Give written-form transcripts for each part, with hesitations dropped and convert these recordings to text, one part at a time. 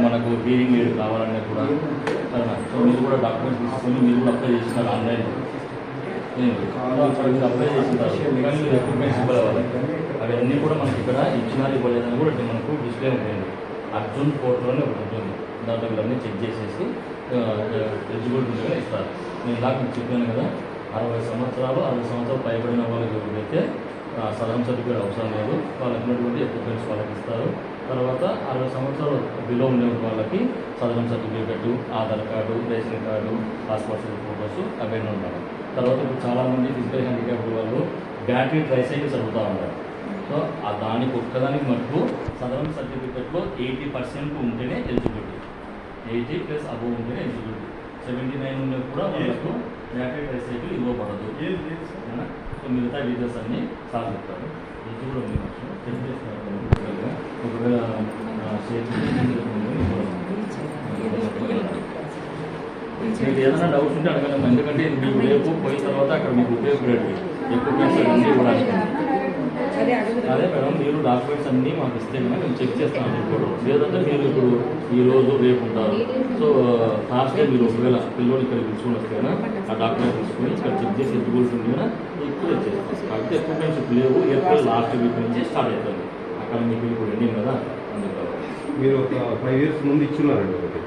మనకు hearing aid కావాలన్నా కూడా సో మీరు కూడా డాక్యుమెంట్స్ తీసుకొని మీరు కూడా అప్లై చేస్తున్నారు ఆన్లైన్ అప్లై చేస్తున్నారు కానీ మీరు ఎక్విప్మెంట్స్ ఇవ్వాలి అవన్నీ కూడా మనకి ఇక్కడ ఇచ్చినారు ఇవ్వలేదని కూడా మనకు డిస్ప్లే ఉంటుంది. అర్జున్ పోర్టల్లోనే ఒకటి ఉంటుంది, దాంట్లో ఇవన్నీ చెక్ చేసేసి ఎలిజిబిలిటీ ఉంటుందని ఇస్తారు. నేను నాకు మీకు చెప్పాను కదా, 60 సంవత్సరాలు పైబడిన వాళ్ళకి ఎవరికైతే సదరం సర్టిఫికేట్ అవసరం లేదు, వాళ్ళకి ఉన్నటువంటి ఎక్విప్మెంట్స్ వాళ్ళకి ఇస్తారు. తర్వాత 60 సంవత్సరాలు బిలో ఉండే వాళ్ళకి Sadaram certificate, Aadhaar card, ration card, passport size photos అవన్నీ ఉంటాయి. తర్వాత ఇప్పుడు చాలామంది ఫిజికల్ హ్యాండిక్యాప్ వాళ్ళు బ్యాటరీ ట్రైసైకిల్స్ అడుగుతూ ఉంటారు. సో దానికి ఒక్కదానికి మటుకు సదరం సర్టిఫికేట్లో 80% ఉంటేనే ఎలిజిబిలిటీ, 80+ అబోవ్ ఉంటేనే ఎలిజిబిలిటీ. 79 ఉండే కూడా వాళ్ళకు బ్యాటరీ ట్రైసైకిల్ ఇవ్వబడదు. సో మిగతా డీటెయిల్స్ అన్నీ సార్ చెప్తారు. ఇది కూడా ఉంది చెక్ చేస్తున్నారు. ఒకవేళ మీకు ఏదైనా డౌట్స్ ఉంటే అడగలేము, ఎందుకంటే మీకు రేపు పోయిన తర్వాత అక్కడ మీకు ఉపయోగపడేది ఎక్విప్మెంట్స్ అన్నీ కూడా. అదే మేడం, మీరు డాక్యుమెంట్స్ అన్నీ మాకు ఇస్తే కనుక మేము చెక్ చేస్తామని ఇప్పుడు. లేదంటే మీరు ఇప్పుడు ఈరోజు రేపు ఉంటారు, సో లాస్ట్ టైం మీరు ఒకవేళ పిల్లలు ఇక్కడ తీసుకుని వస్తే కదా ఆ డాక్యుమెంట్ తీసుకుని ఇక్కడ చెక్ చేసి ఎలిజిబిలిటీ ఉంది కదా ఇప్పుడు చేస్తాం. కాబట్టి ఎక్విప్మెంట్స్ ఇప్పుడు లేవు, ఏప్రిల్ లాస్ట్ వీక్ నుంచి స్టార్ట్ అవుతుంది. అక్కడ మీకు ఇప్పుడు ఎండింగ్ కదా, అందుకు మీరు ఒక 5 years ముందు ఇచ్చినారండి ఒకటి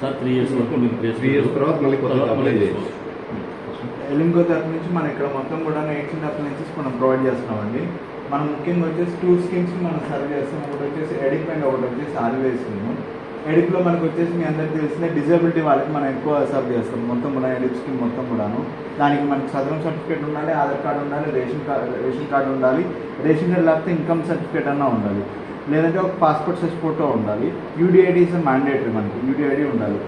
సార్. 3 years వరకు ఉంటుంది. 3 years తర్వాత మళ్ళీ కొత్తగా అప్లై చేయొచ్చు. ఎలింకో తరఫు నుంచి మనం ఇక్కడ మొత్తం కూడా 18 అప్లయన్సెస్ మనం ప్రొవైడ్ చేస్తున్నామండి. మనం ముఖ్యంగా వచ్చేసి 2 స్కీమ్స్ మనం సర్వ్ చేస్తాం. ఒకటి వచ్చేసి ఎడిప్ అండ్ ఒకటి వచ్చేసి ఆర్వే స్కీమ్. ఎడిప్లో మనకు వచ్చేసి మీ అందరికీ తెలిసిన డిజబిలిటీ వాళ్ళకి మనం ఎక్కువ సర్వ్ చేస్తాం. మొత్తం కూడా ఎడిప్ స్కీమ్ మొత్తం కూడాను దానికి మనకి సదరం సర్టిఫికేట్ ఉండాలి, ఆధార్ కార్డు ఉండాలి, రేషన్ కార్డు ఉండాలి, రేషన్ కార్డు లేకపోతే ఇన్కమ్ సర్టిఫికేట్ అన్నా ఉండాలి, లేదంటే ఒక పాస్పోర్ట్ సైజ్ ఫోటో ఉండాలి. యూడిఐడి ఇస్ మ్యాండేటరీ, మనకి యూడిఐడి ఉండాలి.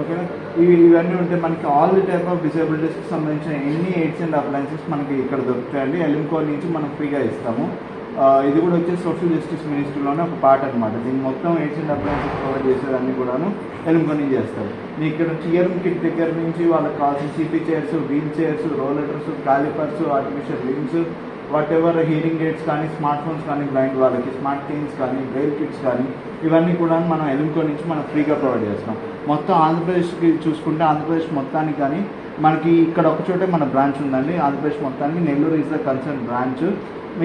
ఓకేనా, ఇవన్నీ ఉంటే మనకి ఆల్ ది టైప్ ఆఫ్ డిసేబిలిటీస్కి సంబంధించిన ఎన్ని ఎయిడ్స్ అండ్ అప్లయన్సెస్ మనకి ఇక్కడ దొరుకుతాయండి. ఎలింకో నుంచి మనం ఫ్రీగా ఇస్తాము. ఇది కూడా వచ్చేసి సోషల్ జస్టిస్ మినిస్ట్రీలోనే ఒక పార్ట్ అనమాట. దీన్ని మొత్తం ఎయిడ్స్ అండ్ అప్లయన్సెస్ ప్రొవైడ్ చేసేదాన్ని కూడాను ఎలింకో నుంచి చేస్తారు. మీ ఇక్కడ టీఆర్ఎం కిట్ దగ్గర నుంచి వాళ్ళకి కావాల్సిన CP chairs, wheel chairs, rollers, calipers, artificial links, whatever hearing aids కానీ, స్మార్ట్ ఫోన్స్ కానీ, బ్లైండ్ వాళ్ళకి స్మార్ట్ టీన్స్ కానీ, బ్రెయిల్ కిట్స్ కానీ, ఇవన్నీ కూడా మనం ఎలింకో నుంచి మనం ఫ్రీగా ప్రొవైడ్ చేస్తాం. మొత్తం ఆంధ్రప్రదేశ్కి చూసుకుంటే ఆంధ్రప్రదేశ్ మొత్తానికి కానీ మనకి ఇక్కడ ఒక చోటే మన బ్రాంచ్ ఉందండి. ఆంధ్రప్రదేశ్ మొత్తానికి Nellore is the concern branch.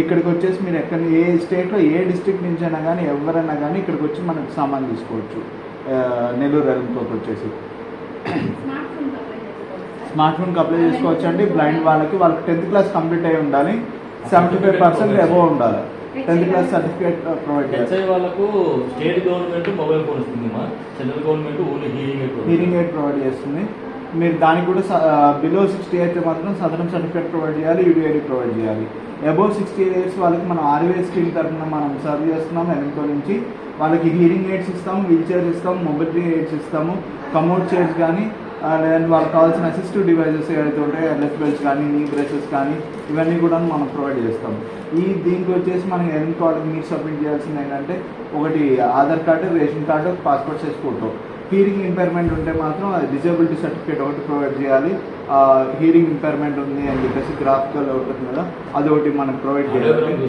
ఇక్కడికి వచ్చేసి మీరు ఎక్కడ ఏ స్టేట్లో ఏ డిస్ట్రిక్ట్ నుంచి అయినా కానీ ఎవరైనా కానీ ఇక్కడికి వచ్చి మనకు సామాన్ తీసుకోవచ్చు. నెల్లూరు ఎలింకోకి వచ్చేసి స్మార్ట్ ఫోన్కి అప్లై చేసుకోవచ్చు అండి. బ్లైండ్ వాళ్ళకి 10th క్లాస్ కంప్లీట్ అయి ఉండాలి, 75% అబోవ్ ఉండాలి, 10th క్లాస్ సర్టిఫికేట్ ప్రొవైడ్ చేస్తారు. వాళ్ళకు స్టేట్ గవర్నమెంట్ మొబైల్ ఫోన్ ఇస్తుంది, central government only hearing aid provide చేస్తుంది. మీరు దానికి కూడా బిలో 60 అయితే మాత్రం సదరం సర్టిఫికేట్ ప్రొవైడ్ చేయాలి, యూడిఐడి ప్రొవైడ్ చేయాలి. అబోవ్ 60 years వాళ్ళకి మనం ఆర్వే స్కీమ్ తరఫున మనం సర్వ్ చేస్తున్నాం. ఎలింకో నుంచి వాళ్ళకి హీరింగ్ ఎయిడ్స్ ఇస్తాము, వీల్ చైర్స్ ఇస్తాము, మొబిలిటీ ఎయిడ్స్ ఇస్తాము, కమోడ్ చైర్స్ కానీ, లేదంటే వాళ్ళకి కావాల్సిన అసిస్టివ్ డివైజెస్ ఏవైతే ఉంటాయో ఎల్ఎస్ బెల్ట్స్ కానీ, నీ బ్రషెస్ కానీ, ఇవన్నీ కూడా మనం ప్రొవైడ్ చేస్తాం. దీనికి వచ్చేసి మనం ఎలింకో వాళ్ళకి మీరు సబ్మిట్ చేయాల్సింది ఏంటంటే ఒకటి Aadhaar card, ration card, passport size photo. Hearing impairment ఉంటే మాత్రం అది డిజబిలిటీ సర్టిఫికేట్ ఒకటి ప్రొవైడ్ చేయాలి. హీరింగ్ ఇంపైర్మెంట్ ఉంది అని చెప్పేసి గ్రాఫికల్ ఉంటుంది కదా, అదొకటి మనకు ప్రొవైడ్ చేయాలి.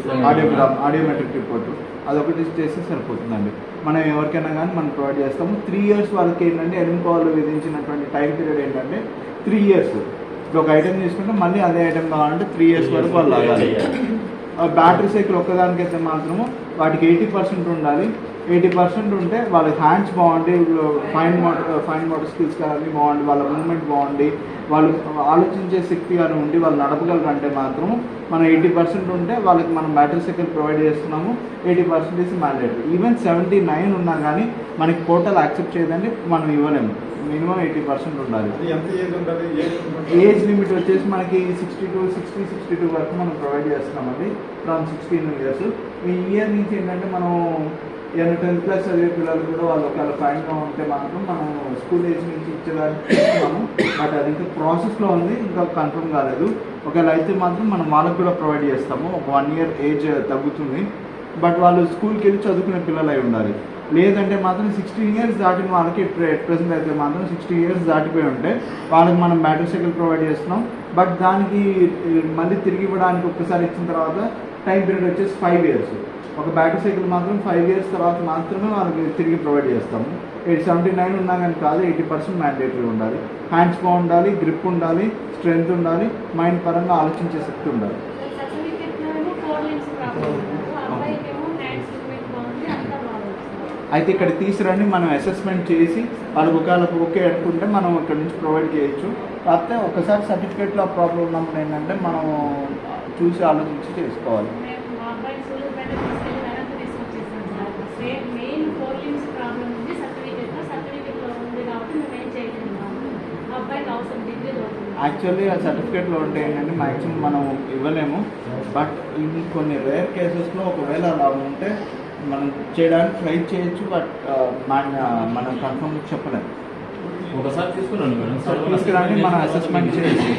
ఆడియోమెట్రిక్ రిపోర్ట్ అదొకటి చేస్తే సరిపోతుందండి. మనం ఎవరికైనా కానీ మనం ప్రొవైడ్ చేస్తాము. 3 years వాళ్ళకి ఏంటంటే ఎలింకో వాళ్ళు విధించినటువంటి టైం పీరియడ్ ఏంటంటే 3 years. ఇప్పుడు ఒక ఐటెం తీసుకుంటే మళ్ళీ అదే ఐటెం కావాలంటే 3 years వరకు వాళ్ళు లాగాలి. బ్యాటరీ సైకిల్ ఒక్కదానికైతే మాత్రము వాటికి 80% ఉండాలి. 80% ఉంటే వాళ్ళకి హ్యాండ్స్ బాగుండి, ఫైన్ మోటర్ స్కిల్స్ కానీ బాగుండి, వాళ్ళ మూమెంట్ బాగుండి, వాళ్ళు ఆలోచించే శక్తి కానీ ఉండి వాళ్ళు నడపగలరు అంటే మాత్రం మనం 80% ఉంటే వాళ్ళకి మనం బ్యాటరీ సైకిల్ ప్రొవైడ్ చేస్తున్నాము. 80% ఇస్ మ్యాండేటరీ. ఈవెన్ 79 ఉన్నా కానీ మనకి పోర్టల్ యాక్సెప్ట్ చేయదండి, మనం ఇవ్వలేము. మినిమం 80% ఉండాలి. ఏజ్ లిమిట్ వచ్చేసి మనకి 62 వరకు మనం ప్రొవైడ్ చేస్తున్నామండి. From 16 years. ఈ ఇయర్ నుంచి ఏంటంటే మనం 10th క్లాస్ చదివే పిల్లలు కూడా వాళ్ళు ఒకవేళ ఫైన్గా ఉంటే మాత్రం మనం స్కూల్ ఏజ్ నుంచి ఇచ్చేదానికి ఇస్తున్నాము. బట్ అది ఇంకా ప్రాసెస్లో ఉంది, ఇంకా కన్ఫర్మ్ కాలేదు. ఒకవేళ అయితే మాత్రం మనం వాళ్ళకు కూడా ప్రొవైడ్ చేస్తాము. ఒక 1 year ఏజ్ తగ్గుతుంది, బట్ వాళ్ళు స్కూల్కి వెళ్ళి చదువుకునే పిల్లలు అయి ఉండాలి. లేదంటే మాత్రం 16 years దాటిన వాళ్ళకి ప్రెసెంట్ అయితే మాత్రం 16 years దాటిపోయి ఉంటే వాళ్ళకి మనం బ్యాటరీ సైకిల్ ప్రొవైడ్ చేస్తున్నాం. బట్ దానికి మళ్ళీ తిరిగి ఇవ్వడానికి ఒక్కసారి ఇచ్చిన తర్వాత టైం పీరియడ్ వచ్చేసి 5 years. ఒక బ్యాటరీ సైకిల్ మాత్రం 5 ఇయర్స్ తర్వాత మాత్రమే వాళ్ళకి తిరిగి ప్రొవైడ్ చేస్తాము. 79 ఉన్నా కానీ కాదు, 80% మ్యాండేటరీ ఉండాలి. హ్యాండ్స్ బాగుండాలి, గ్రిప్ ఉండాలి, స్ట్రెంగ్త్ ఉండాలి, మైండ్ పరంగా ఆలోచించే శక్తి ఉండాలి. అయితే ఇక్కడ తీసుకురండి, మనం అసెస్మెంట్ చేసి వాళ్ళకి ఒకవేళ ఓకే అనుకుంటే మనం ఇక్కడ నుంచి ప్రొవైడ్ చేయొచ్చు. కాకపోతే ఒకసారి సర్టిఫికేట్లో ప్రాబ్లం ఉన్నప్పుడు ఏంటంటే మనం చూసి ఆలోచించి చేసుకోవాలి. యాక్చువల్లీ ఆ సర్టిఫికేట్లో ఉంటే ఏంటంటే మ్యాక్సిమం మనం ఇవ్వలేము. బట్ ఇది కొన్ని రేర్ కేసెస్లో ఒకవేళ అలా ఉంటే మనం చేయడానికి ట్రై చేయొచ్చు. బట్ మనం కన్ఫర్మ్గా చెప్పలేము. ఒకసారి తీసుకురండి మేడం, తీసుకురండి, మనం అసెస్మెంట్ చేసి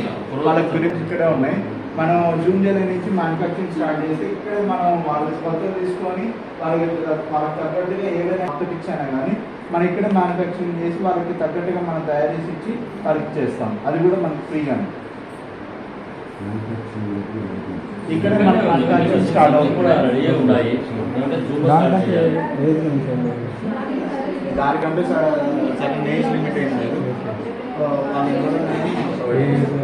వాళ్ళకి గురించి ఇక్కడే ఉన్నాయి. మనం జూన్ జూలై నుంచి మ్యానుఫ్యాక్చరింగ్ స్టార్ట్ చేసి ఇక్కడే మనం వాళ్ళ కొత్తలు తీసుకొని వాళ్ళకి తగ్గట్టుగా ఏదైనా ఆర్థోటిక్స్ అయినా కానీ మనం ఇక్కడే మ్యానుఫ్యాక్చరింగ్ చేసి వాళ్ళకి తగ్గట్టుగా మనం తయారు చేసి ఇచ్చి వాళ్ళకి చేస్తాం. అది కూడా మనకి ఫ్రీగానే ఇక్కడే మన మ్యానుఫ్యాక్చరింగ్ స్టార్ట్ అవుతుంది. రెడీగా ఉన్నాయి. దానికంటే సగం ఏజ్ లిమిట్ ఏం లేదు. వాళ్ళు